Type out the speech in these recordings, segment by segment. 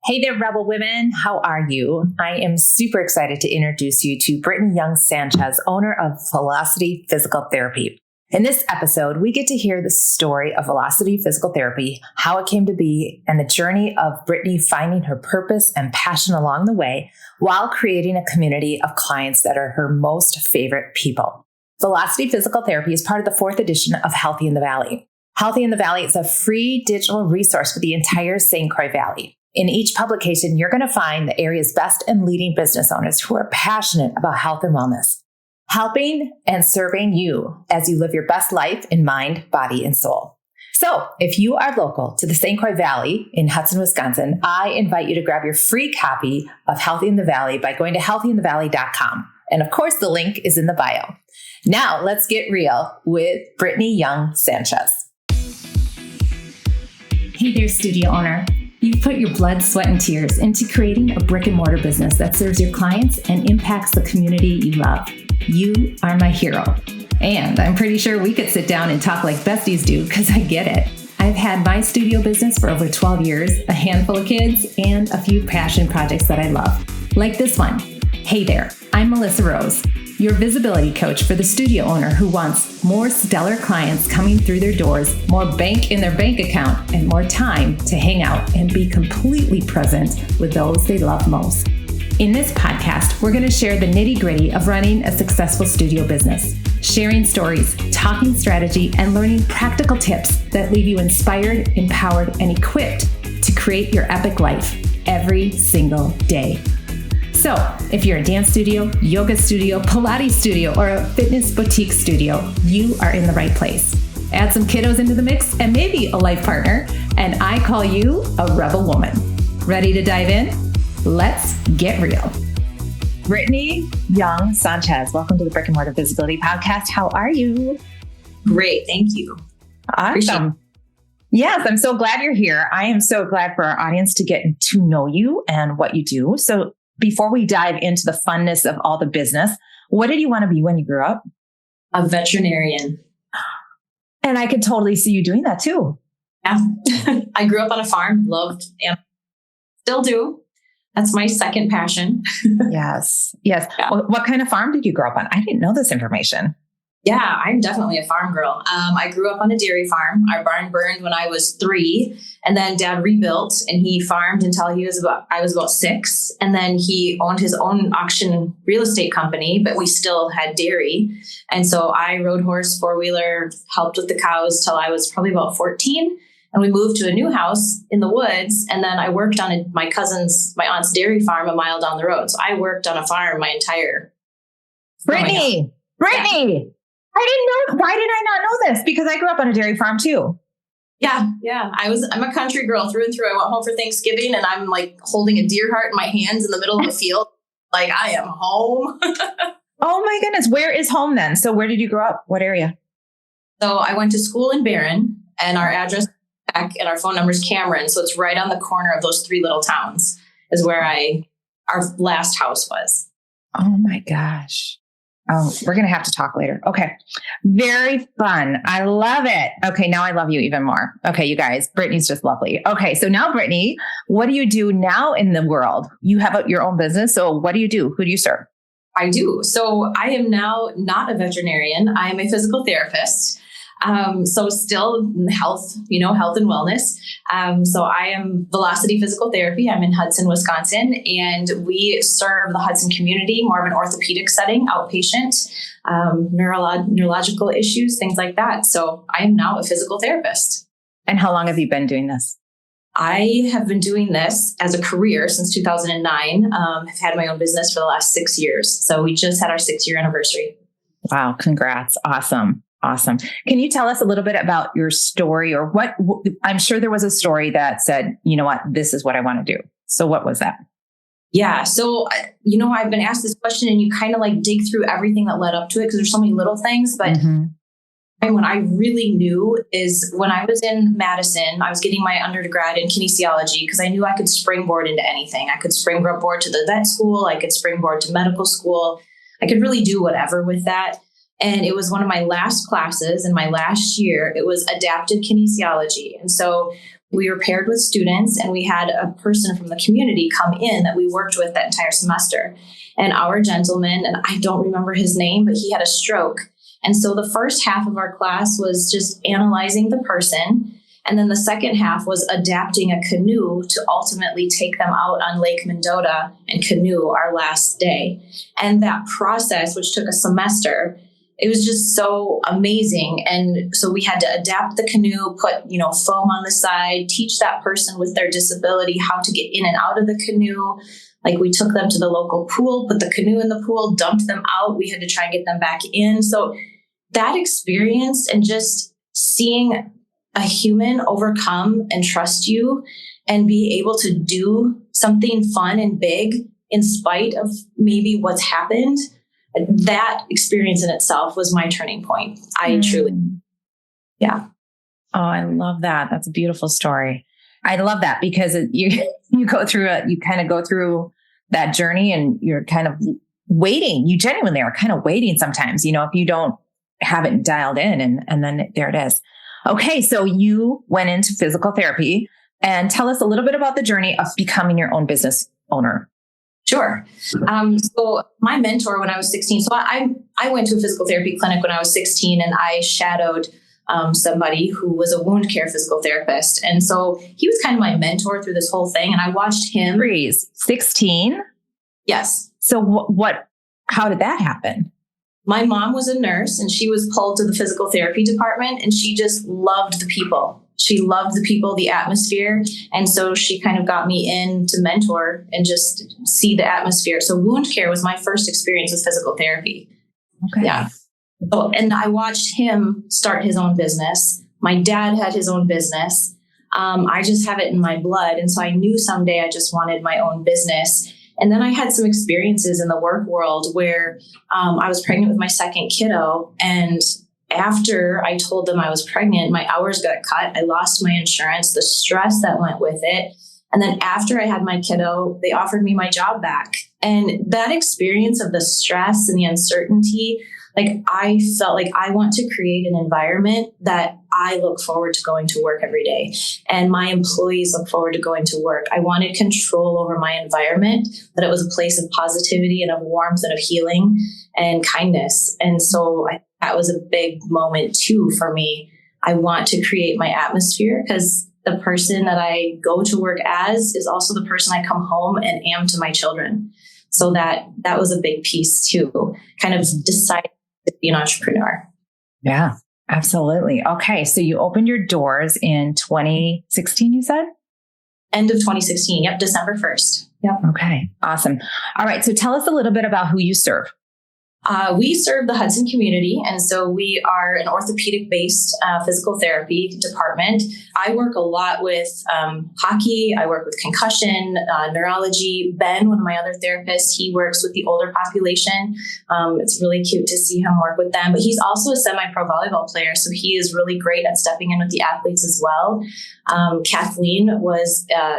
Hey there, Rebel Women. How are you? I am super excited to introduce you to Brittany Young-Sanchez, owner of Velocity Physical Therapy. In this episode, we get to hear the story of Velocity Physical Therapy, how it came to be, and the journey of Brittany finding her purpose and passion along the way while creating a community of clients that are her most favorite people. Velocity Physical Therapy is part of the 4th edition of Healthy in the Valley. Healthy in the Valley is a free digital resource for the entire St. Croix Valley. In each publication, you're going to find the area's best and leading business owners who are passionate about health and wellness, helping and serving you as you live your best life in mind, body, and soul. So if you are local to the St. Croix Valley in Hudson, Wisconsin, I invite you to grab your free copy of Healthy in the Valley by going to healthyinthevalley.com. And of course, the link is in the bio. Now let's get real with Brittany Young-Sanchez. Hey there, studio owner. You've put your blood, sweat, and tears into creating a brick and mortar business that serves your clients and impacts the community you love. You are my hero. And I'm pretty sure we could sit down and talk like besties do because I get it. I've had my studio business for over 12 years, a handful of kids, and a few passion projects that I love. Like this one. Hey there, I'm Melissa Rose, your visibility coach for the studio owner who wants more stellar clients coming through their doors, more bank in their bank account, and more time to hang out and be completely present with those they love most. In this podcast, we're going to share the nitty-gritty of running a successful studio business, sharing stories, talking strategy, and learning practical tips that leave you inspired, empowered, and equipped to create your epic life every single day. So if you're a dance studio, yoga studio, Pilates studio, or a fitness boutique studio, you are in the right place. Add some kiddos into the mix and maybe a life partner, and I call you a rebel woman. Ready to dive in? Let's get real. Brittany Young-Sanchez, welcome to the Brick and Mortar Visibility Podcast. How are you? Great, thank you. Awesome. Yes, I'm so glad you're here. I am so glad for our audience to get to know you and what you do. So before we dive into the funness of all the business, what did you want to be when you grew up? A veterinarian. And I could totally see you doing that too. Yeah. I grew up on a farm, loved and still do. That's my second passion. Yes. Yeah. What kind of farm did you grow up on? I didn't know this information. Yeah, I'm definitely a farm girl. I grew up on a dairy farm. Our barn burned when I was 3, and then Dad rebuilt, and he farmed until I was about 6, and then he owned his own auction real estate company, but we still had dairy, and so I rode horse, 4-wheeler, helped with the cows till I was probably about 14, and we moved to a new house in the woods, and then I worked on my aunt's dairy farm a mile down the road. So I worked on a farm my entire. Brittany. Yeah. I didn't know. Why did I not know this? Because I grew up on a dairy farm too. Yeah. I'm a country girl through and through. I went home for Thanksgiving and I'm like holding a deer heart in my hands in the middle of a field. Like I am home. Oh my goodness. Where is home then? So where did you grow up? What area? So I went to school in Barron and our address and our phone number is Cameron. So it's right on the corner of those 3 little towns is where our last house was. Oh my gosh. Oh, we're going to have to talk later. Okay. Very fun. I love it. Okay. Now I love you even more. Okay. You guys, Brittany's just lovely. Okay. So now Brittany, what do you do now in the world? You have your own business. So what do you do? Who do you serve? I do. So I am now not a veterinarian. I am a physical therapist. So still health and wellness. So I am Velocity Physical Therapy. I'm in Hudson, Wisconsin, and we serve the Hudson community, more of an orthopedic setting, outpatient, neurological issues, things like that. So I am now a physical therapist. And how long have you been doing this? I have been doing this as a career since 2009. I've had my own business for the last 6 years. So we just had our 6-year anniversary. Wow. Congrats. Awesome. Can you tell us a little bit about your story or what? I'm sure there was a story that said, you know what, this is what I want to do. So what was that? Yeah. So, I've been asked this question and you kind of like dig through everything that led up to it because there's so many little things. But when I really knew is when I was in Madison, I was getting my undergrad in kinesiology because I knew I could springboard into anything. I could springboard to the vet school. I could springboard to medical school. I could really do whatever with that. And it was one of my last classes in my last year. It was adaptive kinesiology. And so we were paired with students, and we had a person from the community come in that we worked with that entire semester. And our gentleman, and I don't remember his name, but he had a stroke. And so the first half of our class was just analyzing the person. And then the second half was adapting a canoe to ultimately take them out on Lake Mendota and canoe our last day. And that process, which took a semester, it was just so amazing. And so we had to adapt the canoe, put, foam on the side, teach that person with their disability how to get in and out of the canoe. Like, we took them to the local pool, put the canoe in the pool, dumped them out. We had to try and get them back in. So that experience, and just seeing a human overcome and trust you and be able to do something fun and big in spite of maybe what's happened, that experience in itself was my turning point. I truly, yeah. Oh, I love that. That's a beautiful story. I love that because you kind of go through that journey, and you're kind of waiting. You genuinely are kind of waiting sometimes, if you don't have it dialed in, and then there it is. Okay. So you went into physical therapy, and tell us a little bit about the journey of becoming your own business owner. Sure. So my mentor when I was 16, so I went to a physical therapy clinic when I was 16, and I shadowed somebody who was a wound care physical therapist. And so he was kind of my mentor through this whole thing. And I watched him. 16? Yes. So how did that happen? My mom was a nurse, and she was pulled to the physical therapy department, and she just loved the people. She loved the people, the atmosphere. And so she kind of got me in to mentor and just see the atmosphere. So wound care was my first experience with physical therapy. Okay. Yeah. So, and I watched him start his own business. My dad had his own business. I just have it in my blood. And so I knew someday I just wanted my own business. And then I had some experiences in the work world where I was pregnant with my second kiddo. And after I told them I was pregnant, my hours got cut. I lost my insurance, the stress that went with it. And then after I had my kiddo, they offered me my job back. And that experience of the stress and the uncertainty, like, I felt like I want to create an environment that I look forward to going to work every day, and my employees look forward to going to work. I wanted control over my environment, that it was a place of positivity and of warmth and of healing and kindness. And so that was a big moment too for me. I want to create my atmosphere, because the person that I go to work as is also the person I come home and am to my children. So that was a big piece too, kind of deciding to be an entrepreneur. Yeah, absolutely. Okay. So you opened your doors in 2016, you said? End of 2016. Yep. December 1st. Yep. Okay. Awesome. All right. So tell us a little bit about who you serve. We serve the Hudson community. And so we are an orthopedic-based physical therapy department. I work a lot with hockey. I work with concussion, neurology. Ben, one of my other therapists, he works with the older population. It's really cute to see him work with them. But he's also a semi-pro volleyball player. So he is really great at stepping in with the athletes as well. Kathleen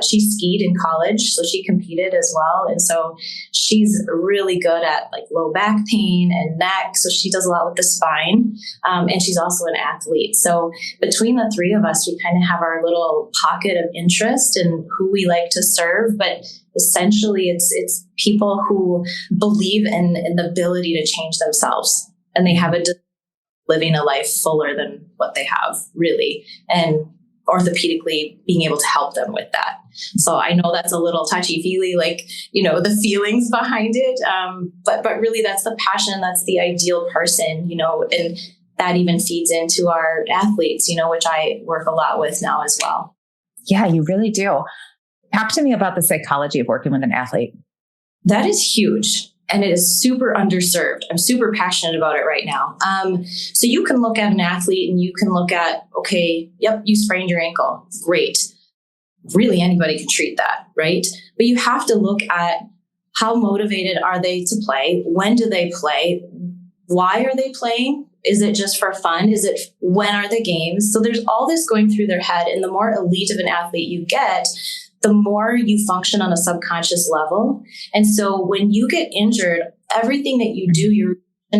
she skied in college, so she competed as well. And so she's really good at like low back pain and neck. So she does a lot with the spine. And she's also an athlete. So between the three of us, we kind of have our little pocket of interest in who we like to serve. But essentially it's people who believe in the ability to change themselves, and they have living a life fuller than what they have, really. And orthopedically being able to help them with that. So I know that's a little touchy-feely, like, the feelings behind it. But really that's the passion. That's the ideal person, and that even feeds into our athletes, which I work a lot with now as well. Yeah, you really do. Talk to me about the psychology of working with an athlete. That is huge. And it is super underserved. I'm super passionate about it right now. So you can look at an athlete and you can look at, okay, yep, you sprained your ankle. Great. Really, anybody can treat that, right? But you have to look at how motivated are they to play? When do they play? Why are they playing? Is it just for fun? When are the games? So there's all this going through their head. And the more elite of an athlete you get, the more you function on a subconscious level. And so when you get injured, everything that you do, your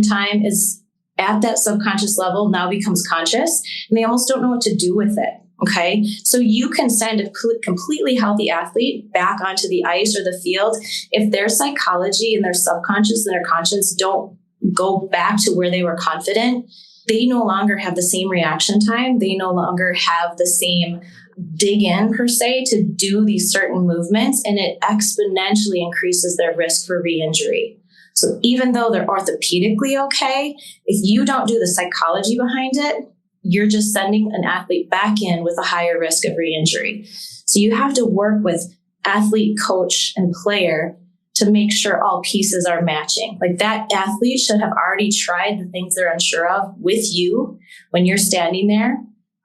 time is at that subconscious level now becomes conscious, and they almost don't know what to do with it. Okay. So you can send a completely healthy athlete back onto the ice or the field. If their psychology and their subconscious and their conscience don't go back to where they were confident, they no longer have the same reaction time. They no longer have the same dig in per se to do these certain movements, and it exponentially increases their risk for re-injury. So even though they're orthopedically okay, if you don't do the psychology behind it, you're just sending an athlete back in with a higher risk of re-injury. So you have to work with athlete, coach, and player to make sure all pieces are matching. Like that athlete should have already tried the things they're unsure of with you when you're standing there.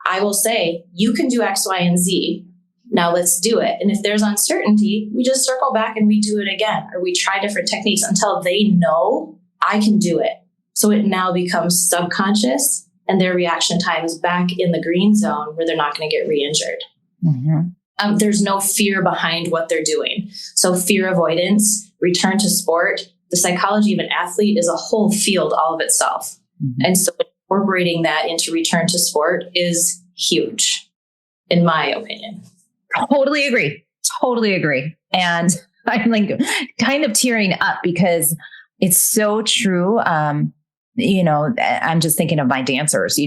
I will say, you can do X, Y, and Z. Now let's do it. And if there's uncertainty, we just circle back and we do it again, or we try different techniques until they know I can do it. So it now becomes subconscious and their reaction time is back in the green zone where they're not going to get re-injured. Mm-hmm. There's no fear behind what they're doing. So fear avoidance, return to sport, the psychology of an athlete is a whole field all of itself. Mm-hmm. And so incorporating that into return to sport is huge, in my opinion. Totally agree. And I'm like kind of tearing up because it's so true. I'm just thinking of my dancers,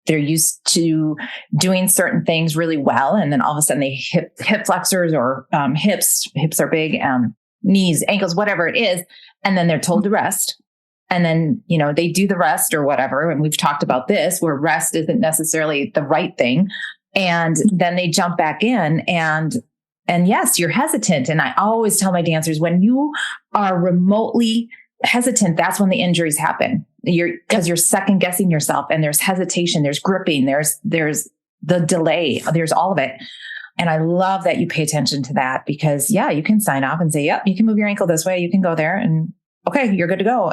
they're used to doing certain things really well. And then all of a sudden they hip flexors or hips are big, knees, ankles, whatever it is. And then they're told to rest. And then, they do the rest or whatever. And we've talked about this where rest isn't necessarily the right thing. And then they jump back in and yes, you're hesitant. And I always tell my dancers, when you are remotely hesitant, that's when the injuries happen. Because you're second guessing yourself, and there's hesitation, there's gripping, there's the delay, there's all of it. And I love that you pay attention to that because you can sign off and say, yep, you can move your ankle this way. You can go there and okay, you're good to go.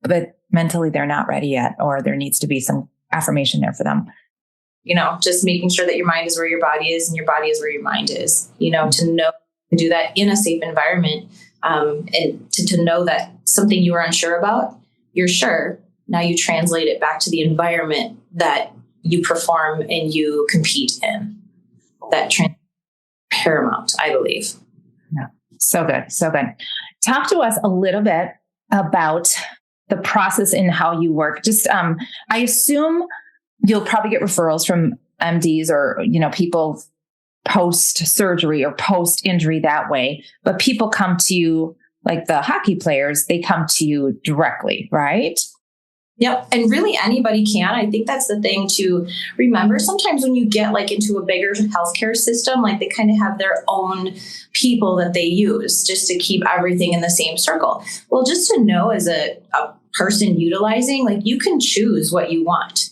But mentally they're not ready yet, or there needs to be some affirmation there for them. Just making sure that your mind is where your body is and your body is where your mind is, to know to do that in a safe environment. And to know that something you were unsure about, you're sure. Now you translate it back to the environment that you perform and you compete in. That paramount, I believe. Yeah. So good. So good. Talk to us a little bit about the process in how you work. Just, I assume you'll probably get referrals from MDs or, people post-surgery or post-injury that way, but people come to you, like the hockey players, they come to you directly, right? Yep. And really anybody can. I think that's the thing to remember. Sometimes when you get into a bigger healthcare system, they kind of have their own people that they use just to keep everything in the same circle. Well, just to know as a person utilizing, you can choose what you want,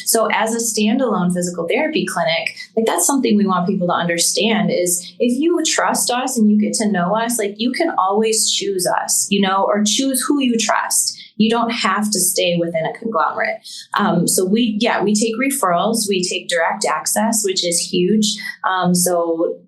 So as a standalone physical therapy clinic, that's something we want people to understand is if you trust us and you get to know us, you can always choose us, or choose who you trust. You don't have to stay within a conglomerate. So we take referrals, we take direct access, which is huge. So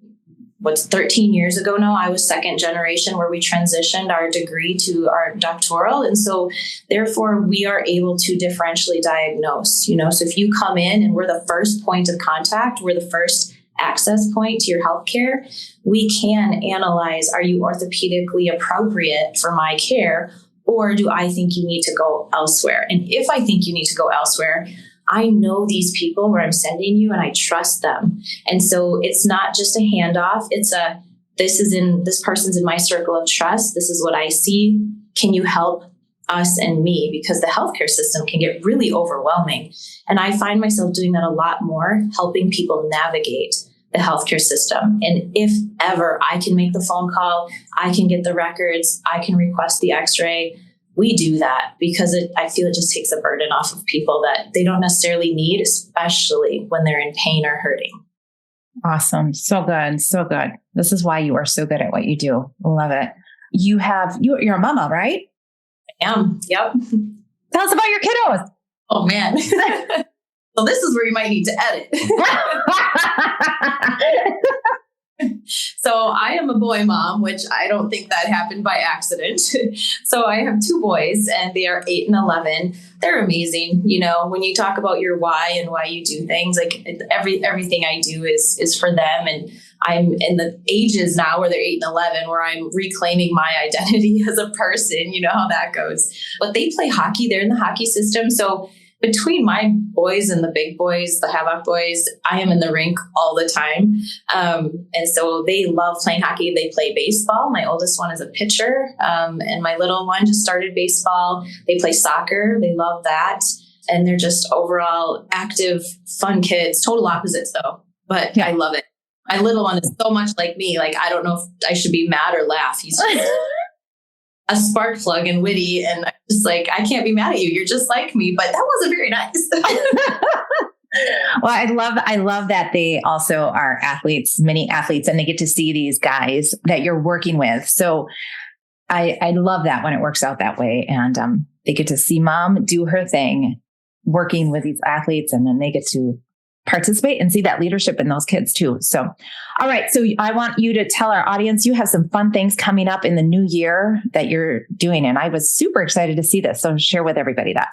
13 years ago now, I was second generation where we transitioned our degree to our doctoral. And so therefore we are able to differentially diagnose, so if you come in and we're the first point of contact, we're the first access point to your healthcare, we can analyze, are you orthopedically appropriate for my care? Or do I think you need to go elsewhere? And if I think you need to go elsewhere, I know these people where I'm sending you and I trust them. And so it's not just a handoff. It's this person's in my circle of trust. This is what I see. Can you help us and me? Because the healthcare system can get really overwhelming. And I find myself doing that a lot more, helping people navigate the healthcare system. And if ever I can make the phone call, I can get the records, I can request the x-ray, we do that because I feel it just takes a burden off of people that they don't necessarily need, especially when they're in pain or hurting. Awesome. So good. So good. This is why you are so good at what you do. Love it. You're a mama, right? I am. Yep. Tell us about your kiddos. Oh man. So this is where you might need to edit. So I am a boy mom, which I don't think that happened by accident. So I have two boys and they are 8 and 11. They're amazing. You know, when you talk about your why and why you do things, like everything I do is for them. And I'm in the ages now where they're 8 and 11, where I'm reclaiming my identity as a person. You know how that goes. But they play hockey. They're in the hockey system. So between my boys and the big boys, the Havoc boys, I am in the rink all the time. And so they love playing hockey. They play baseball. My oldest one is a pitcher. And my little one just started baseball. They play soccer. They love that. And they're just overall active, fun kids. Total opposites though. But yeah, I love it. My little one is so much like me. Like, I don't know if I should be mad or laugh. He's just a spark plug and witty. And I'm just like, I can't be mad at you. You're just like me, but that wasn't very nice. Well, I love that they also are athletes, many athletes, and they get to see these guys that you're working with. So I love that when it works out that way. And they get to see mom do her thing, working with these athletes, and then they get to participate and see that leadership in those kids too. So, all right. So I want you to tell our audience, you have some fun things coming up in the new year that you're doing. And I was super excited to see this. So share with everybody that.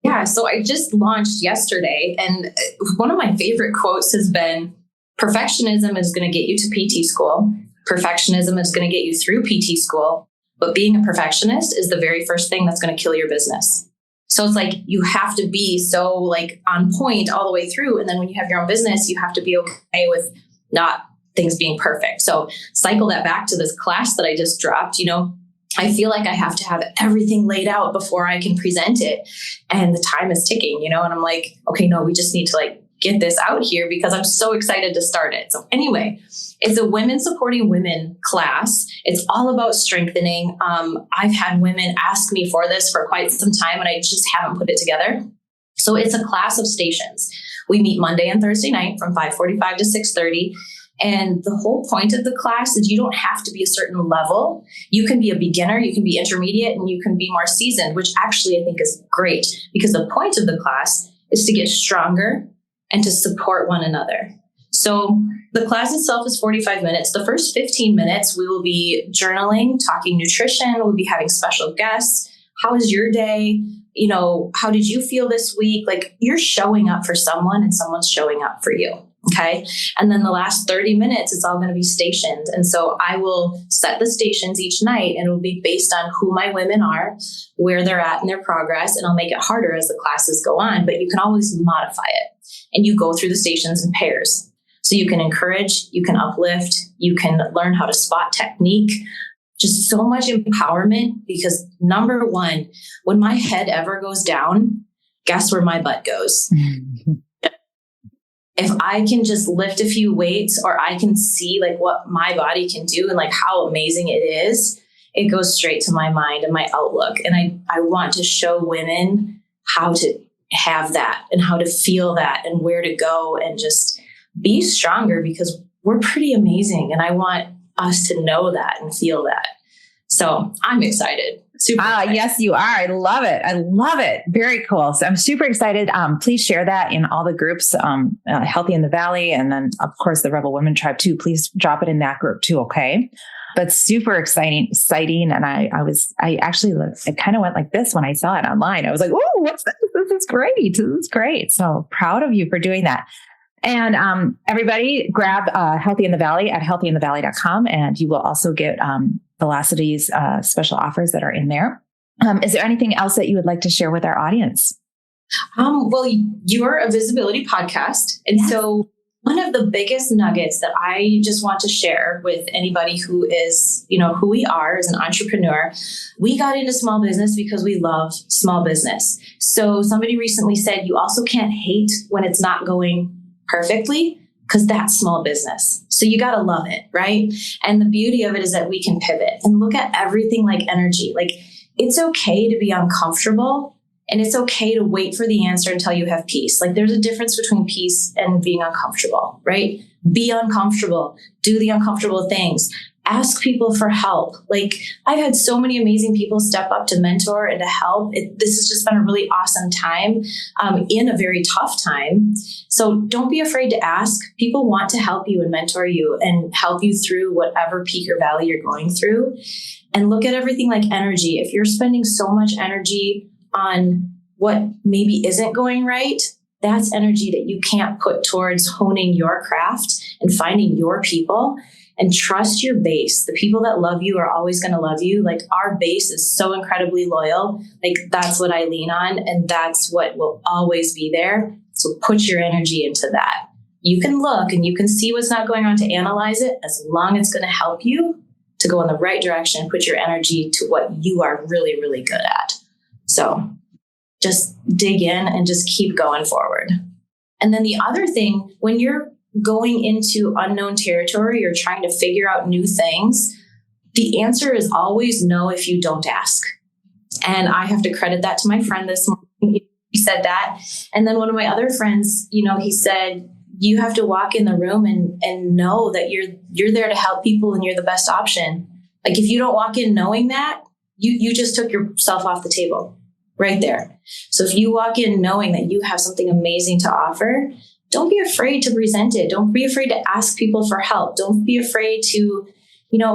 Yeah. So I just launched yesterday. And one of my favorite quotes has been, perfectionism is going to get you to PT school. Perfectionism is going to get you through PT school. But being a perfectionist is the very first thing that's going to kill your business. So it's like, you have to be so like on point all the way through. And then when you have your own business, you have to be okay with not things being perfect. So cycle that back to this class that I just dropped. You know, I feel like I have to have everything laid out before I can present it. And the time is ticking, you know, and I'm like, okay, no, we just need to like get this out here because I'm so excited to start it. So anyway, it's a women supporting women class. It's all about strengthening. I've had women ask me for this for quite some time and I just haven't put it together. So it's a class of stations. We meet Monday and Thursday night from 5:45 to 6:30. And the whole point of the class is you don't have to be a certain level. You can be a beginner, you can be intermediate, and you can be more seasoned, which actually I think is great because the point of the class is to get stronger and to support one another. So the class itself is 45 minutes. The first 15 minutes, we will be journaling, talking nutrition. We'll be having special guests. How was your day? You know, how did you feel this week? Like, you're showing up for someone and someone's showing up for you. Okay. And then the last 30 minutes, it's all going to be stations. And so I will set the stations each night and it will be based on who my women are, where they're at in their progress. And I'll make it harder as the classes go on, but you can always modify it. And you go through the stations in pairs. So you can encourage, you can uplift, you can learn how to spot technique, just so much empowerment because number one, when my head ever goes down, guess where my butt goes? If I can just lift a few weights or I can see like what my body can do and like how amazing it is, it goes straight to my mind and my outlook. And I want to show women how to have that and how to feel that and where to go and just be stronger because we're pretty amazing. And I want us to know that and feel that. So I'm excited. Super excited. Yes, you are. I love it. I love it. Very cool. So I'm super excited. Please share that in all the groups, Healthy in the Valley. And then of course the Rebel Women Tribe too. Please drop it in that group too. Okay. But super exciting. And I kind of went like this when I saw it online. I was like, oh, what's this? This is great. This is great. So proud of you for doing that. And everybody grab Healthy in the Valley at healthyinthevalley.com. And you will also get Velocity's special offers that are in there. Is there anything else that you would like to share with our audience? Well, you're a visibility podcast. And so one of the biggest nuggets that I just want to share with anybody who is, you know, who we are as an entrepreneur, we got into small business because we love small business. So somebody recently said, you also can't hate when it's not going perfectly because that's small business. So you got to love it, right? And the beauty of it is that we can pivot and look at everything like energy. Like it's okay to be uncomfortable and it's okay to wait for the answer until you have peace. Like there's a difference between peace and being uncomfortable, right? Be uncomfortable, do the uncomfortable things, Ask people for help. Like, I've had so many amazing people step up to mentor and to help. This has just been a really awesome time in a very tough time. So don't be afraid to ask. People want to help you and mentor you and help you through whatever peak or valley you're going through. And look at everything like energy. If you're spending so much energy on what maybe isn't going right, that's energy that you can't put towards honing your craft and finding your people. And trust your base. The people that love you are always going to love you. Like, our base is so incredibly loyal. Like, that's what I lean on, and that's what will always be there. So put your energy into that. You can look and you can see what's not going on to analyze it, as long as it's going to help you to go in the right direction. Put your energy to what you are really, really good at. So just dig in and just keep going forward. And then the other thing, when you're going into unknown territory or trying to figure out new things, the answer is always no if you don't ask. And I have to credit that to my friend this morning. He said that. And then one of my other friends, he said, you have to walk in the room and know that you're there to help people and you're the best option. Like, if you don't walk in knowing that, you just took yourself off the table right there. So if you walk in knowing that you have something amazing to offer, don't be afraid to present it. Don't be afraid to ask people for help. Don't be afraid to,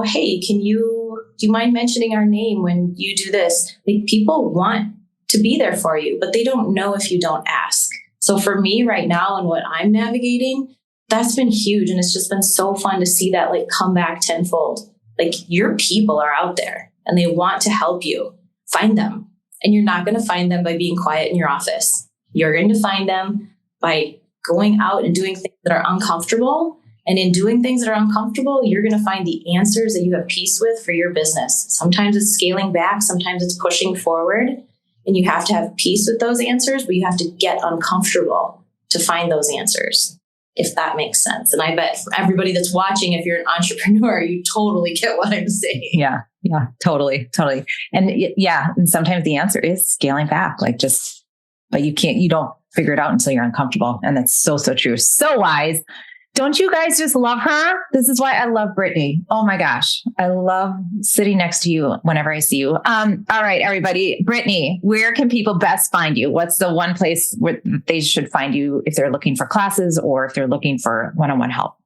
hey, do you mind mentioning our name when you do this? Like, people want to be there for you, but they don't know if you don't ask. So for me right now and what I'm navigating, that's been huge. And it's just been so fun to see that like come back tenfold. Like, your people are out there and they want to help you. Find them. And you're not going to find them by being quiet in your office. You're going to find them by going out and doing things that are uncomfortable. And in doing things that are uncomfortable, you're going to find the answers that you have peace with for your business. Sometimes it's scaling back. Sometimes it's pushing forward. And you have to have peace with those answers, but you have to get uncomfortable to find those answers, if that makes sense. And I bet for everybody that's watching, if you're an entrepreneur, you totally get what I'm saying. Yeah, totally. And and sometimes the answer is scaling back, but you don't figure it out until you're uncomfortable. And that's so, so true. So wise. Don't you guys just love her? This is why I love Brittany. Oh my gosh. I love sitting next to you whenever I see you. All right, everybody. Brittany, where can people best find you? What's the one place where they should find you if they're looking for classes or if they're looking for one-on-one help?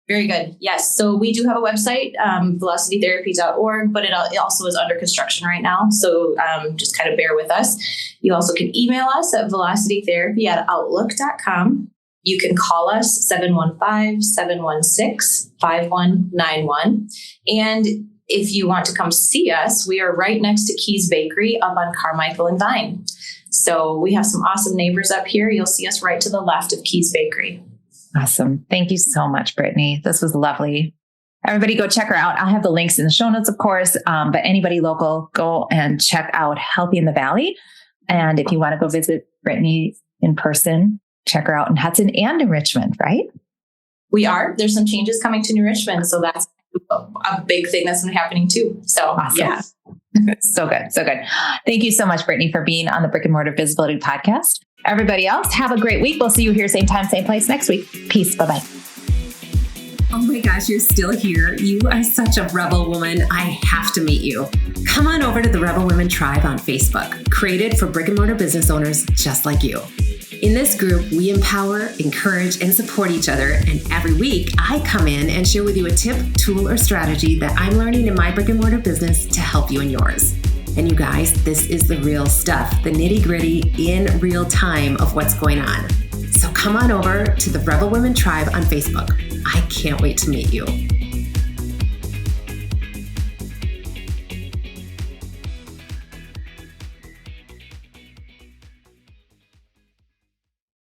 Very good. Yes. So we do have a website, velocitytherapy.org, but it also is under construction right now. So just kind of bear with us. You also can email us at velocitytherapy@outlook.com. You can call us 715-716-5191. And if you want to come see us, we are right next to Keys Bakery up on Carmichael and Vine. So we have some awesome neighbors up here. You'll see us right to the left of Keys Bakery. Awesome. Thank you so much, Brittany. This was lovely. Everybody go check her out. I'll have the links in the show notes, of course. But anybody local, go and check out Healthy in the Valley. And if you want to go visit Brittany in person, check her out in Hudson and New Richmond, right? We are. There's some changes coming to New Richmond. So that's a big thing that's been happening too. So awesome. Yeah. So good. Thank you so much, Brittany, for being on the Brick and Mortar Visibility Podcast. Everybody else, have a great week. We'll see you here same time, same place next week. Peace. Bye-bye. Oh my gosh, you're still here. You are such a rebel woman. I have to meet you. Come on over to the Rebel Women Tribe on Facebook, created for brick and mortar business owners just like you. In this group, we empower, encourage, and support each other. And every week, I come in and share with you a tip, tool, or strategy that I'm learning in my brick and mortar business to help you in yours. And you guys, this is the real stuff, the nitty-gritty in real time of what's going on. So come on over to the Rebel Women Tribe on Facebook. I can't wait to meet you.